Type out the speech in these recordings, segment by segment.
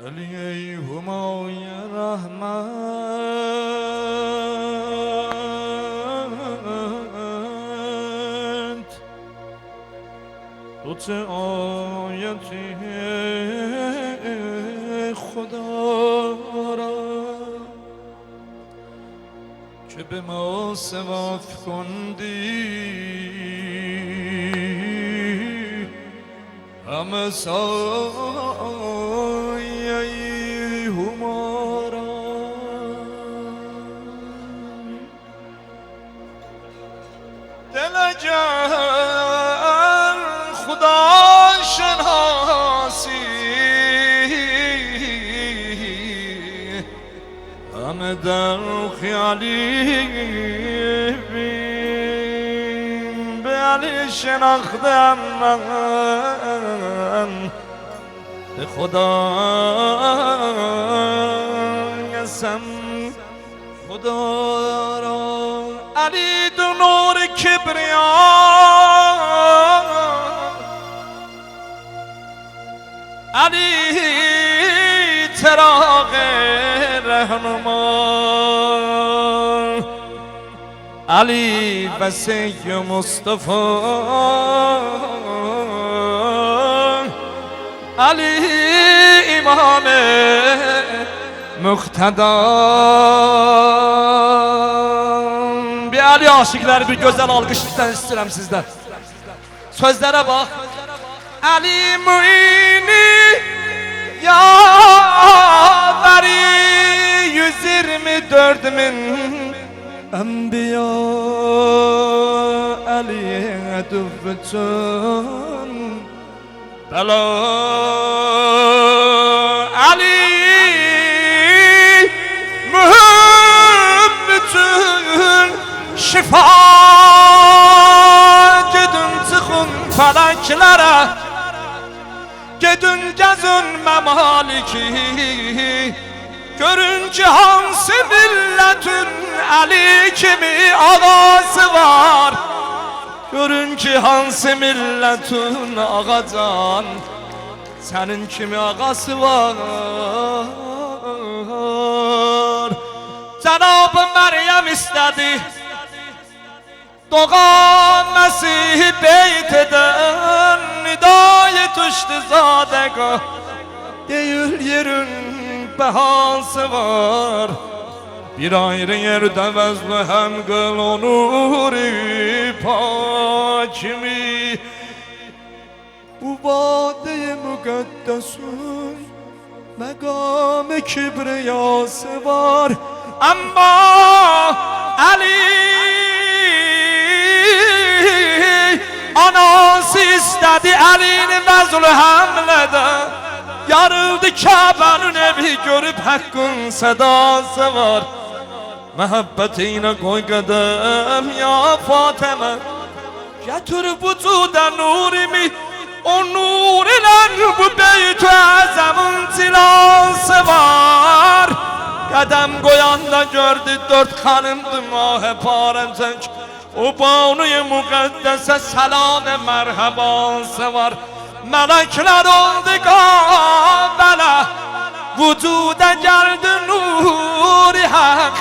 علی ای همای رحمت دوت آیتی خدا را که به ما سواف کندی همه سایه همارا دل جان خدا شناسی همه در خیالی به علی شناختم من به خدا قسم خدا را علی دو نور کبریا علی چراغ رهنما علی وسیع مصطفی علی امام مقتدا bir Ali aşıkları bir güzel alkışlıktan istiyorum sizden. Sözlere bak. Ali Muini yaveri 124 bin enbiya Ali eduvvetun bela Ali mühübbetün şifa gidin çıkın feleklere gidin gezin memaliki görün ki hansı milletin Ali kimi ağası var görün ki hansı milletin ağacan senin kimi ağası var Cenab-ı Meryem istedi doğan Mesih beyt eden nidayet uçtu zadegah değil yerin behası var bir ayrı yerde vezle hem kıl onuri pakimi bu vade-i mukaddesun mekam-ı kibriyası var ama Ali anası istedi Ali'nin vezl hamlede yarıldı Kabe'nin evi görüp hakkın sedası var Mehabbetine koy kadem ya Fatime getir vücuda nurimi o nur ile bu beyt-i azamın tilası var Kadem koyanda gördü dört kanımdı mah-ı paremcek o banu-i mukaddese selam merhabası var Melekler oldu kabele vücuda geldi nur-i hak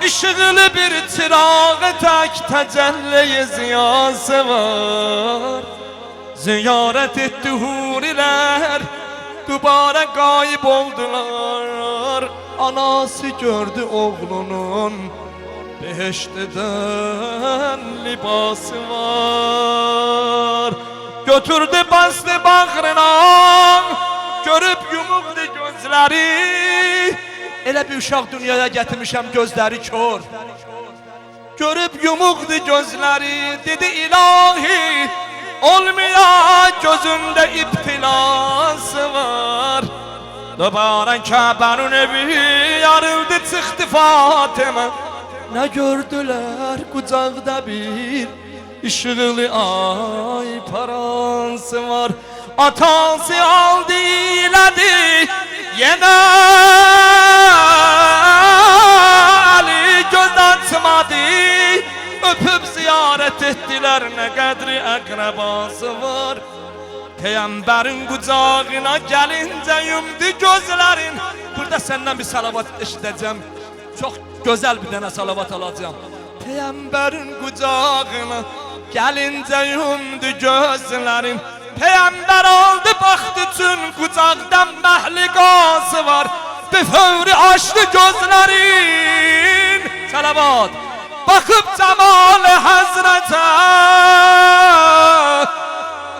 Işıklı bir çırağı tek tecelli ziyası var Ziyaret etti huriler Dubara kayıp oldular Anası gördü oğlunun Beheşteden libası var Götürdü bastı bağrına Görüp yumukdu gözleri Elə bir uşaq dünyaya getirmişəm gözləri kör Görüp yumukdu gözləri Dedi ilahi Olmaya gözünde iptilası var Dubara Kabe'nin evi yarıldı çıktı Fatime Ne gördüler kucakta bir ışıklı ay parası var Atası aldı iledi yine Ali göz açmadı Öpüp ziyaret ettiler ne kadri akrabası var Peygamberin kucağına gelince yumdu gözlerin. Burada senden bir salavat eşiteceğim. Çok güzel bir tane salavat alacağım. Peygamberin kucağına gelince yumdu gözlerin. Peygamber aldı baktı tüm kucaktan mahlikası var. Bir fevri açtı gözlerin. Salavat. Bakıp cemal Hazrete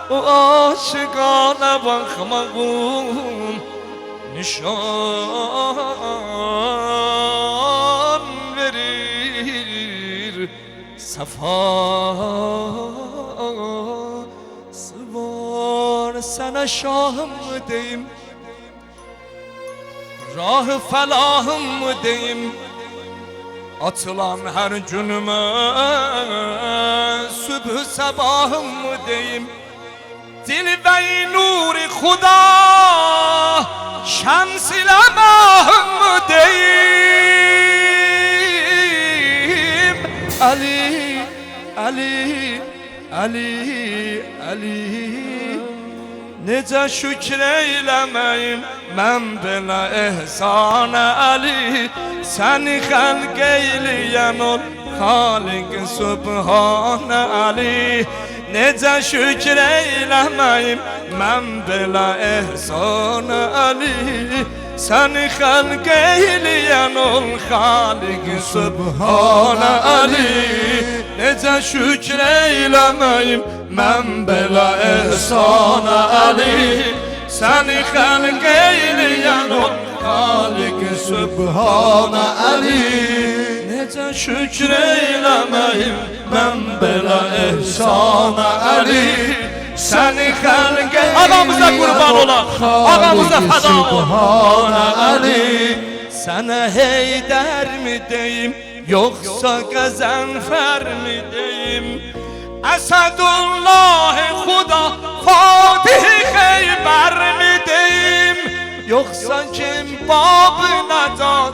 o aşıkana bakmağım nişan verir. Safası var sana şahım mı deyim, rah-ı felahım mı deyim. Atılan her günüme sübh sabahım mı deyim. Dilve-i nuri Huda şems ile mahım mı deyim. Ali, Ali, Ali, Ali, nece şükreylemeyim mən belə ehsana Ali. Səni xəlq eyləyən ol Xaliq Sübhanə Ali. Necə şükür eyləməyim mən belə ehsana Ali. Səni xəlq eyləyən ol Xaliq Sübhanə Ali. Necə şükür eyləməyim mən belə ehsana Ali. Səni xəlq eyləyən ol Xaliq Sübhanə Ali. Necə şükür eyləməyim mən belə ehsana Ali. Səni xəlq eyləyən ağamıza qurban olaq, ağamıza fəda Sübhanə Ali. Sənə Heydər mi deyim, yoxsa Qəzənfər mi deyim? Əsədullah-ı Xuda Fatih-i Xeybər mi deyim? Yoxsa kim Bab-ı Nəcat,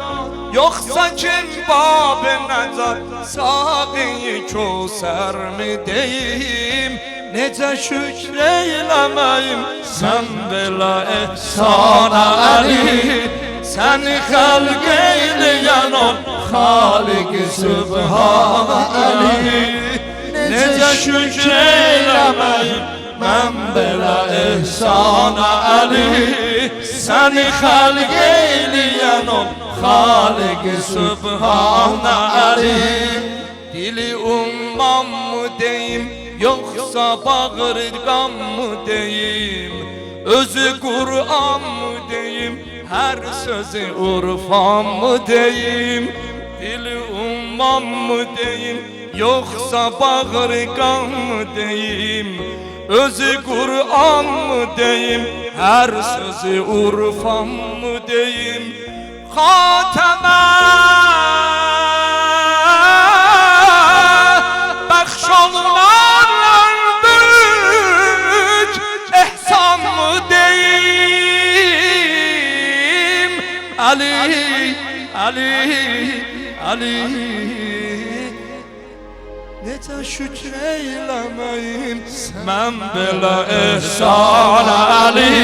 yoxsa kim Bab-ı Nəcat, Saqi-i Kəvsər mi deyim? Necə şükr eyləməyim sən belə ehsana Ali. Səni xəlq eyləyən ol Xaliq Sübhanə Ali. Necə şükr eyləməyim mən belə ehsana Ali. Səni xəlq eyləyən ol Xaliq Sübhanə Ali. Dili ummam mı deyim, yoxsa bağırqam mı deyim? Özü Qur'an mı deyim, hər sözü urfan mı deyim? Dili ummam mı deyim, yoxsa bağırqam mı deyim? Özü Qur'an mı deyim, hər sözü urfan mı deyim? Xatəmə bəxş olunan böyük ehsan mı deyim? Ali, Ali, Ali. Necə şükr eyləməyim mən belə ehsana Ali.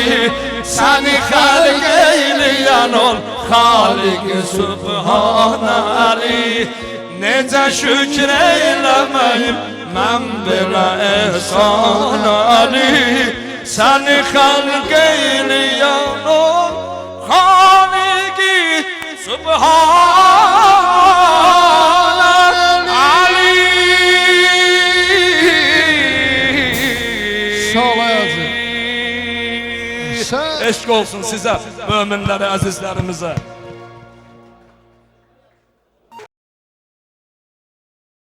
Səni xəlq eyləyən ol Xaliq Sübhanə Ali. Necə şükr eyləməyim mən belə ehsana Ali. Səni xəlq eyləyən ol Xaliq Sübhanə Ali. Eşq olsun sizə, möminlərə, əzizlərimizə.